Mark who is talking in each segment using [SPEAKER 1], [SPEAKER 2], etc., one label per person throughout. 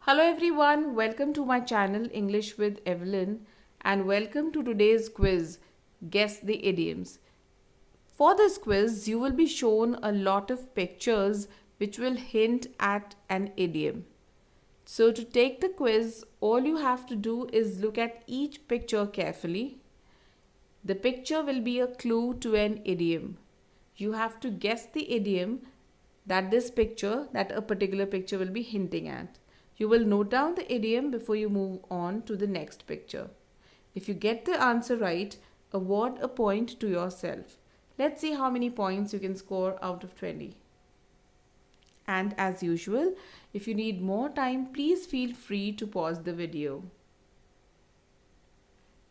[SPEAKER 1] Hello everyone, welcome to my channel English with Evelyn and welcome to today's quiz Guess the Idioms. For this quiz, you will be shown a lot of pictures which will hint at an idiom. So to take the quiz, all you have to do is look at each picture carefully. The picture will be a clue to an idiom. You have to guess the idiom that a particular picture will be hinting at. You will note down the idiom before you move on to the next picture. If you get the answer right, award a point to yourself. Let's see how many points you can score out of 20. And as usual, if you need more time, please feel free to pause the video.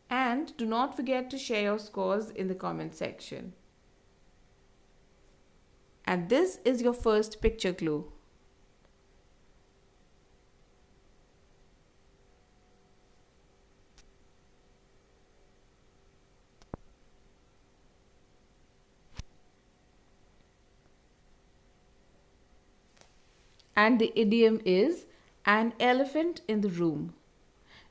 [SPEAKER 1] And do not forget to share your scores in the comment section. And this is your first picture clue. And the idiom is an elephant in the room.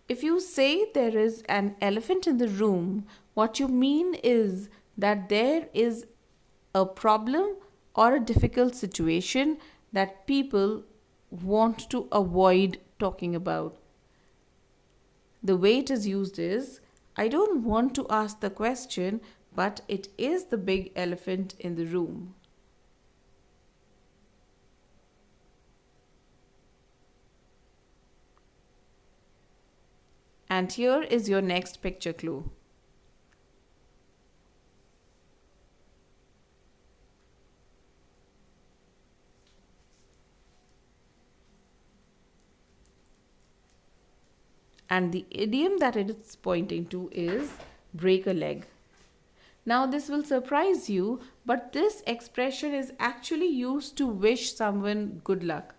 [SPEAKER 1] If you say there is an elephant in the room, what you mean is that there is a problem or a difficult situation that people want to avoid talking about. The way it is used is, I don't want to ask the question, but it is the big elephant in the room. And here is your next picture clue. And the idiom that it is pointing to is break a leg. Now this will surprise you, but this expression is actually used to wish someone good luck.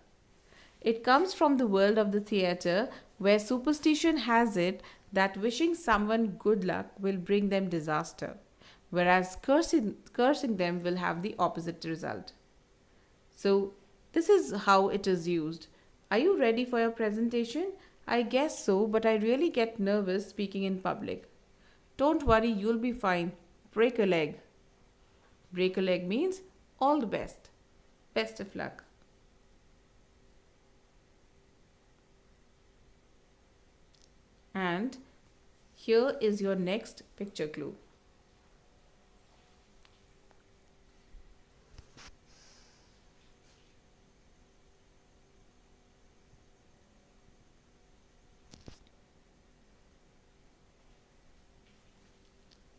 [SPEAKER 1] It comes from the world of the theatre, where superstition has it that wishing someone good luck will bring them disaster, whereas cursing them will have the opposite result. So, this is how it is used. Are you ready for your presentation? I guess so, but I really get nervous speaking in public. Don't worry, you'll be fine. Break a leg. Break a leg means all the best. Best of luck. And here is your next picture clue.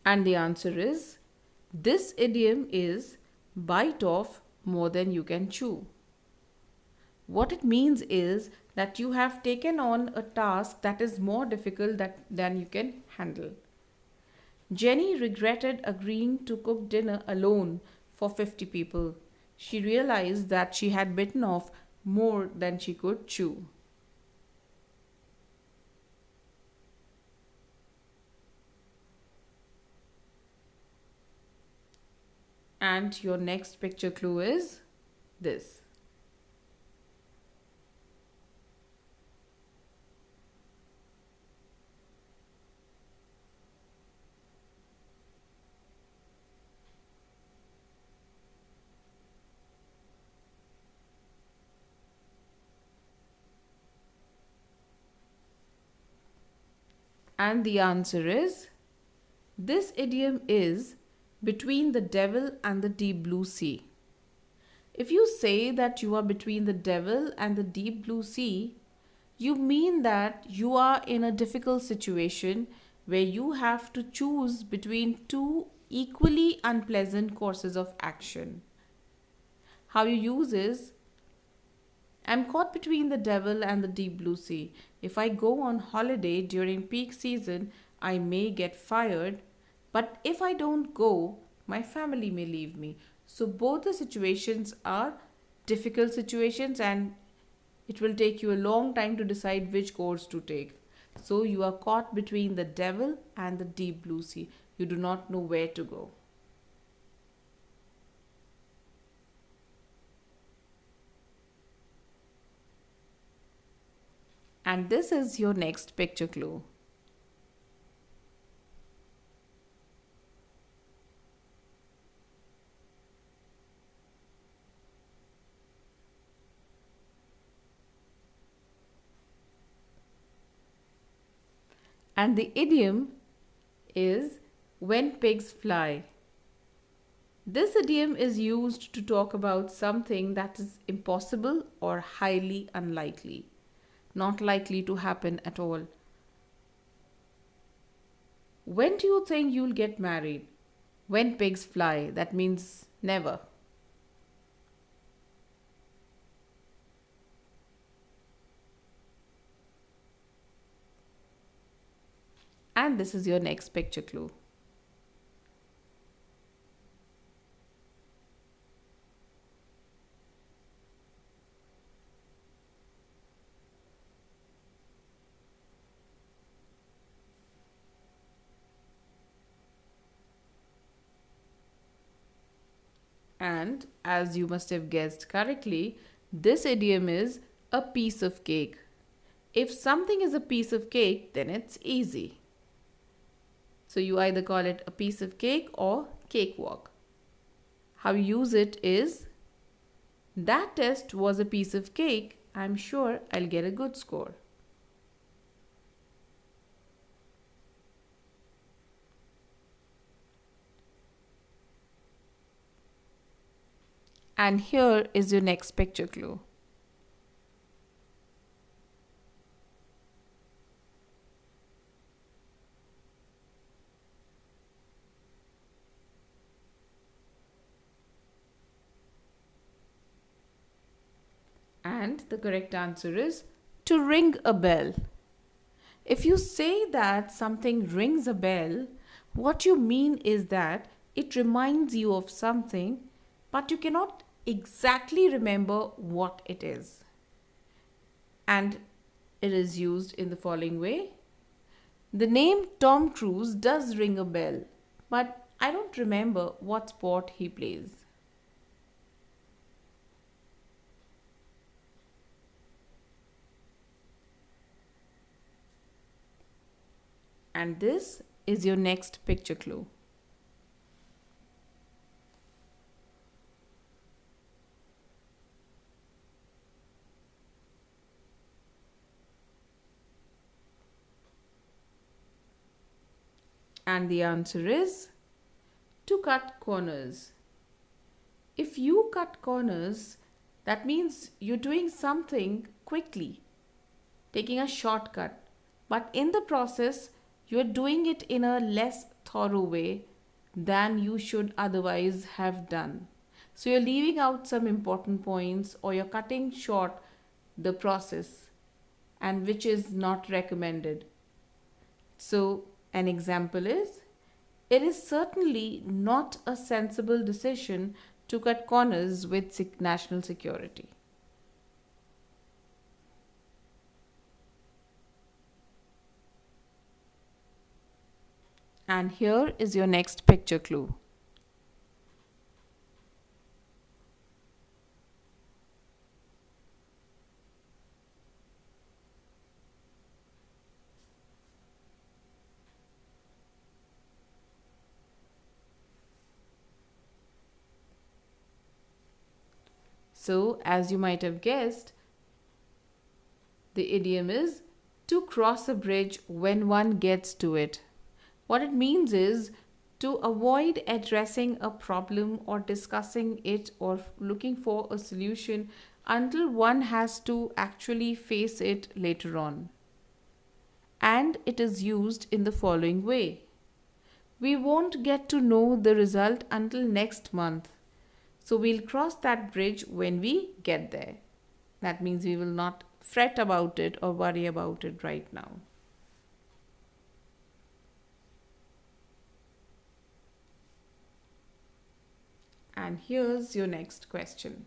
[SPEAKER 1] And the answer is, this idiom is bite off more than you can chew. What it means is that you have taken on a task that is more difficult than you can handle. Jenny regretted agreeing to cook dinner alone for 50 people. She realized that she had bitten off more than she could chew. And your next picture clue is this. And the answer is, this idiom is between the devil and the deep blue sea. If you say that you are between the devil and the deep blue sea, you mean that you are in a difficult situation where you have to choose between two equally unpleasant courses of action. How you use is, I'm caught between the devil and the deep blue sea. If I go on holiday during peak season, I may get fired, but if I don't go, my family may leave me. So both the situations are difficult situations and it will take you a long time to decide which course to take. So you are caught between the devil and the deep blue sea. You do not know where to go. And this is your next picture clue. And the idiom is when pigs fly. This idiom is used to talk about something that is impossible or highly unlikely, not likely to happen at all. When do you think you'll get married? When pigs fly, that means never. And this is your next picture clue. And as you must have guessed correctly, this idiom is a piece of cake. If something is a piece of cake, then it's easy. So you either call it a piece of cake or cakewalk. How you use it is, that test was a piece of cake. I'm sure I'll get a good score. And here is your next picture clue. And the correct answer is to ring a bell. If you say that something rings a bell, what you mean is that it reminds you of something, but you cannot exactly remember what it is. And it is used in the following way. The name Tom Cruise does ring a bell, but I don't remember what sport he plays. And this is your next picture clue. And the answer is to cut corners. If you cut corners, that means you're doing something quickly, taking a shortcut. But in the process, you're doing it in a less thorough way than you should otherwise have done. So you're leaving out some important points or you're cutting short the process, and which is not recommended. So an example is, it is certainly not a sensible decision to cut corners with national security. And here is your next picture clue. So, as you might have guessed, the idiom is to cross a bridge when one gets to it. What it means is to avoid addressing a problem or discussing it or looking for a solution until one has to actually face it later on. And it is used in the following way. We won't get to know the result until next month. So we'll cross that bridge when we get there. That means we will not fret about it or worry about it right now. And here's your next question.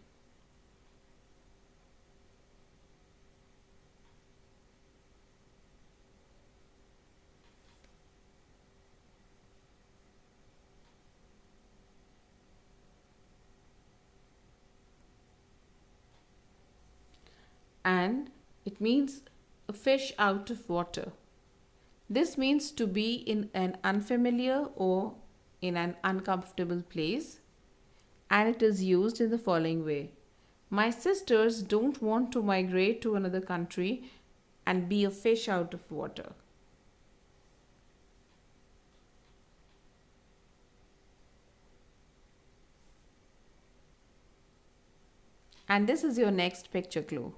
[SPEAKER 1] And it means a fish out of water. This means to be in an unfamiliar or in an uncomfortable place, and it is used in the following way: my sisters don't want to migrate to another country and be a fish out of water. And this is your next picture clue.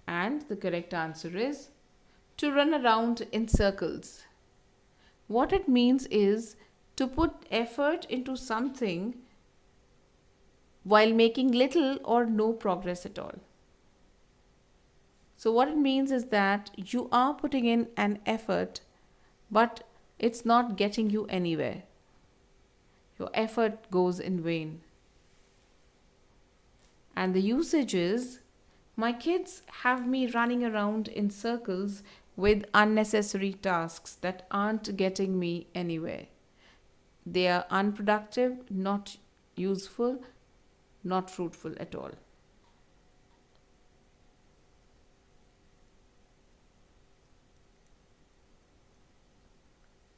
[SPEAKER 1] And the correct answer is to run around in circles. What it means is to put effort into something while making little or no progress at all. So, what it means is that you are putting in an effort, but it's not getting you anywhere. Your effort goes in vain. And the usage is: my kids have me running around in circles with unnecessary tasks that aren't getting me anywhere. They are unproductive, not useful, not fruitful at all.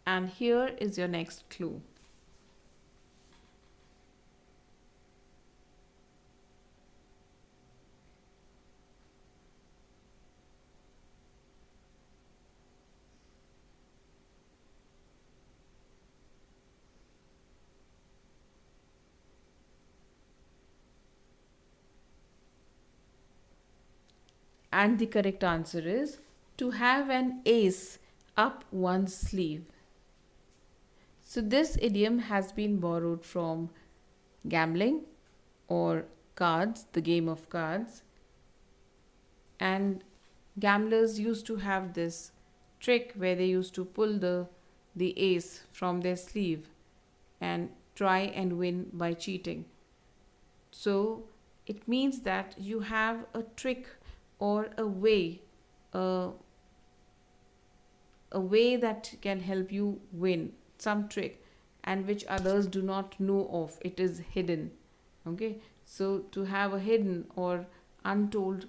[SPEAKER 1] And here is your next clue. And the correct answer is to have an ace up one's sleeve. So, this idiom has been borrowed from gambling or cards, the game of cards. And gamblers used to have this trick where they used to pull the ace from their sleeve and try and win by cheating. So, it means that you have a trick or uh, a way that can help you win, some trick, and which others do not know of. It is hidden. Okay, so to have a hidden or untold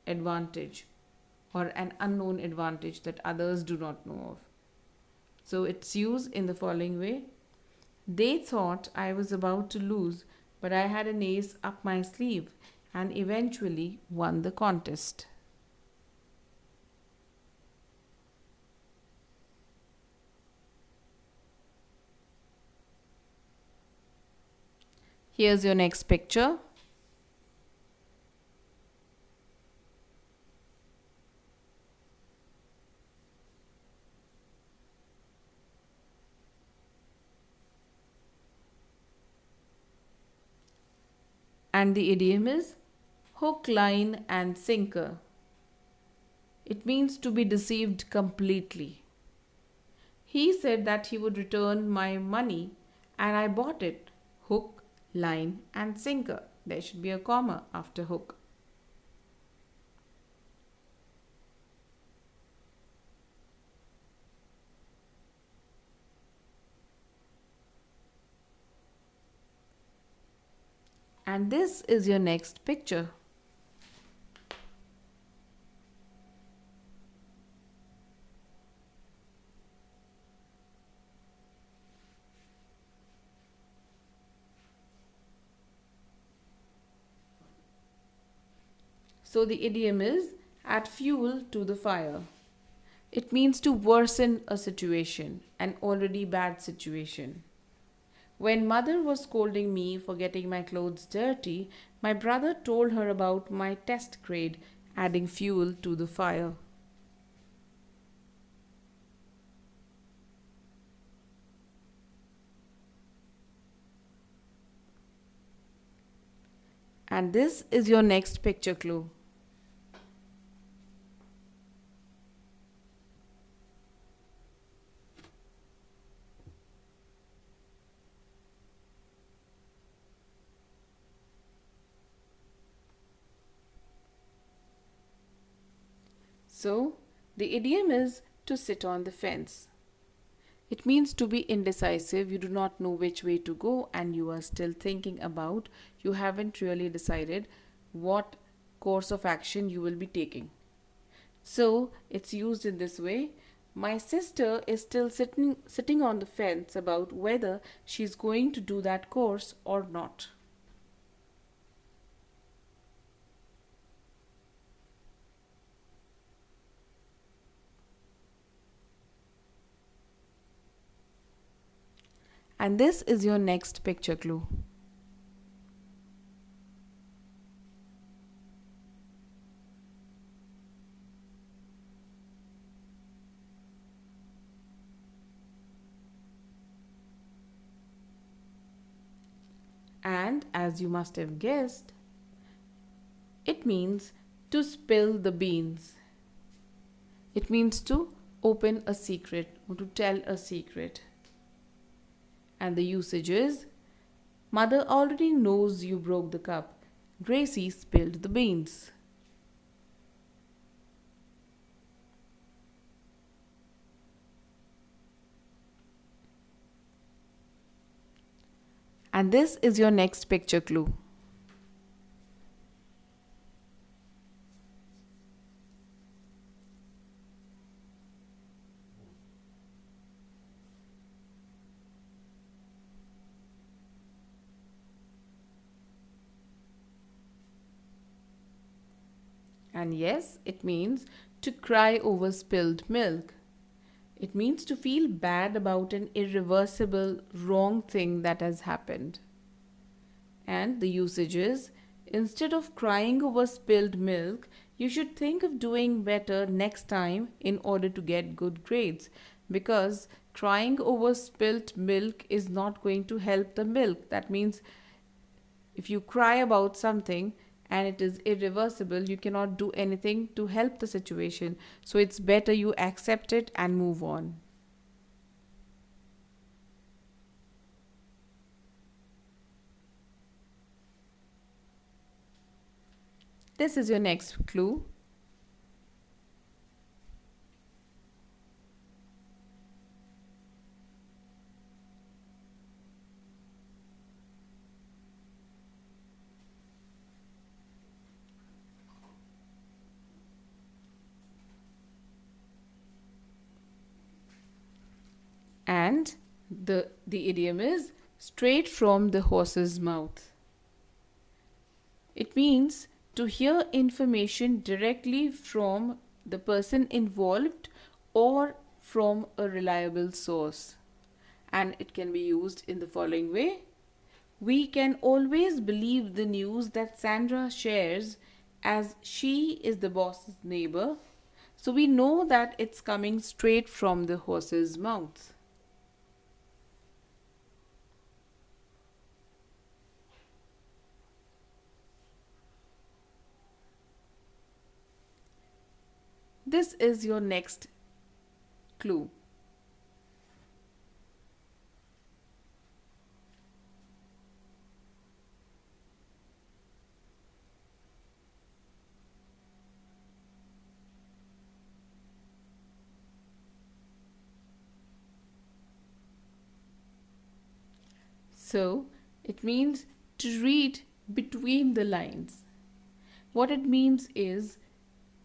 [SPEAKER 1] advantage or an unknown advantage that others do not know of. So it's used in the following way: they thought I was about to lose, but I had an ace up my sleeve and eventually won the contest. Here's your next picture. And the idiom is hook, line, and sinker. It means to be deceived completely. He said that he would return my money and I bought it. Hook, line, and sinker. There should be a comma after hook. And this is your next picture. So the idiom is add fuel to the fire. It means to worsen a situation, an already bad situation. When mother was scolding me for getting my clothes dirty, my brother told her about my test grade, adding fuel to the fire. And this is your next picture clue. So, The idiom is to sit on the fence. It means to be indecisive, you do not know which way to go and you are still thinking about, you haven't really decided what course of action you will be taking. So it's used in this way. My sister is still sitting on the fence about whether she's going to do that course or not. And this is your next picture clue. And as you must have guessed, it means to spill the beans. It means to open a secret or to tell a secret. And the usage is, Mother already knows you broke the cup. Gracie spilled the beans. And this is your next picture clue. And yes, it means to cry over spilled milk. It means to feel bad about an irreversible wrong thing that has happened. And the usage is, instead of crying over spilled milk, you should think of doing better next time in order to get good grades. Because crying over spilled milk is not going to help the milk. That means if you cry about something and it is irreversible, you cannot do anything to help the situation. So it's better you accept it and move on. This is your next clue. And the idiom is straight from the horse's mouth. It means to hear information directly from the person involved or from a reliable source. And it can be used in the following way. We can always believe the news that Sandra shares as she is the boss's neighbor. So we know that it's coming straight from the horse's mouth. This is your next clue. So it means to read between the lines. What it means is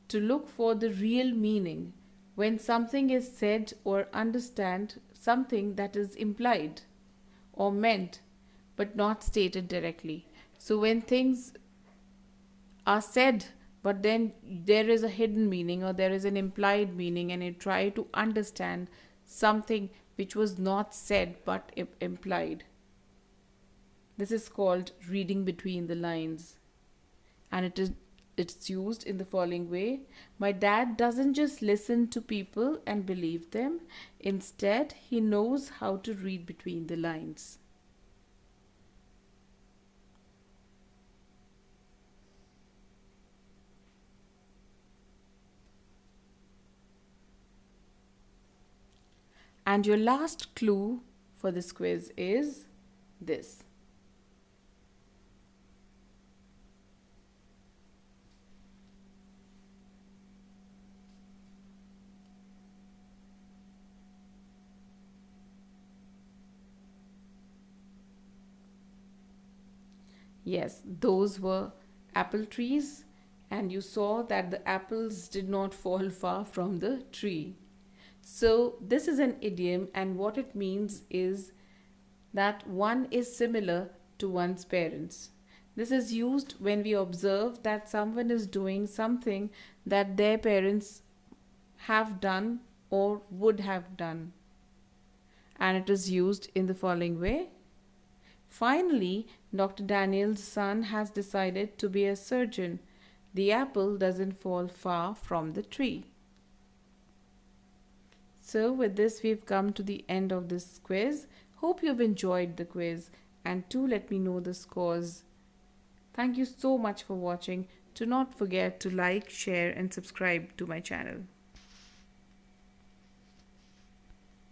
[SPEAKER 1] to look for the real meaning when something is said or understand something that is implied or meant but not stated directly. So when things are said but then there is a hidden meaning or there is an implied meaning and you try to understand something which was not said but implied. This is called reading between the lines. And it's used in the following way. My dad doesn't just listen to people and believe them. Instead, he knows how to read between the lines. And your last clue for this quiz is this. Yes, those were apple trees, and you saw that the apples did not fall far from the tree. So, this is an idiom, and what it means is that one is similar to one's parents. This is used when we observe that someone is doing something that their parents have done or would have done. And it is used in the following way. Finally, Dr. Daniel's son has decided to be a surgeon. The apple doesn't fall far from the tree. So, with this, we've come to the end of this quiz. Hope you've enjoyed the quiz and do let me know the scores. Thank you so much for watching. Do not forget to like, share, and subscribe to my channel.